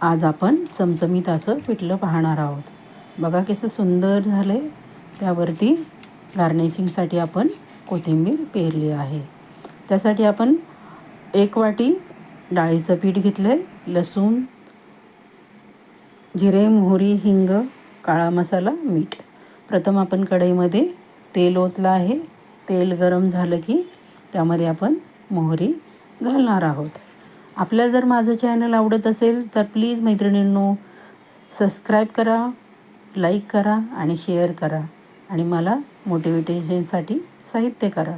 आज आपण चमचमीत असं पिठलं पाहणार आहोत. बघा कसं सुंदर झालं आहे. त्यावरती गार्निशिंगसाठी आपण कोथिंबीर पेरली आहे. त्यासाठी आपण 1 वाटी डाळीचं पीठ घेतलं आहे. लसूण, जिरे, मोहरी, हिंग, काळा मसाला, मीठ. प्रथम आपण कढईमध्ये तेल ओतलं आहे. तेल गरम झालं की त्यामध्ये आपण मोहरी घालणार आहोत. आपल्याला जर माझं चॅनल आवडत असेल तर प्लीज मैत्रिणींनो सबस्क्राईब करा, लाईक करा आणि शेअर करा आणि मला मोटिवेशनसाठी साहित्य करा.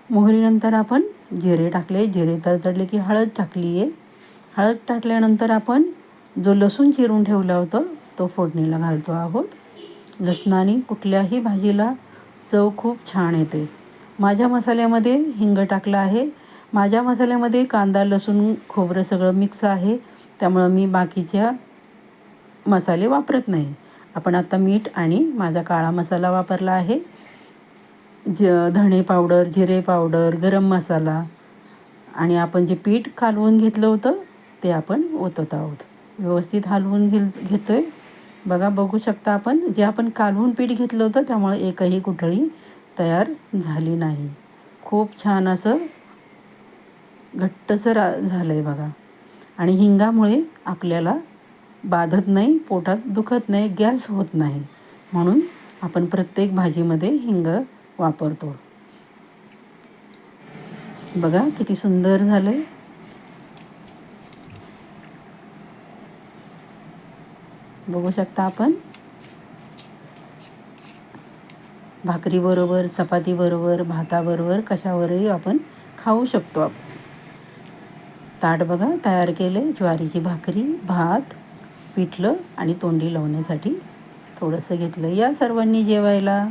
मोहरीनंतर आपण जिरे टाकले. जिरे तडतडले की हळद टाकली आहे. हळद टाकल्यानंतर आपण जो लसूण चिरून ठेवला होता तो फोडणीला घालतो आहोत. लसणाने कुठल्याही भाजीला चव खूप छान येते. माझ्या मसाल्यामध्ये हिंग टाकला आहे. माझ्या मसाल्यामध्ये कांदा, लसूण, खोबरं सगळं मिक्स आहे. त्यामुळं मी बाकीच्या मसाले वापरत नाही. आपण आता मीठ आणि माझा काळा मसाला वापरला आहे. धणे पावडर, जिरे पावडर, गरम मसाला आणि आपण जे पीठ कालवून घेतलं होतं ते आपण ओतत आहोत. व्यवस्थित हलवून घेतोय. बघू शकता आपण जे आपण कालवून पीठ घेतलं होतं त्यामुळे एकही गुठळी तयार झाली नाही. खूप छान असं घट्टसर झालं आहे बघा. आणि हिंगामुळे आपल्याला बाधत नाही, पोटात दुखत नाही, गॅस होत नाही. म्हणून आपण प्रत्येक भाजीमध्ये हिंग वापरतो. बघा किती सुंदर झालं आहे. बघू शकता आपण भाकरीबरोबर, चपातीबरोबर, भाताबरोबर कशावरही आपण खाऊ शकतो. ताट बघा तयार केले. ज्वारीची भाकरी, भात, पिठलं आणि तोंडी लावण्यासाठी थोडंसं घेतलं. या सर्वांनी जेवायला.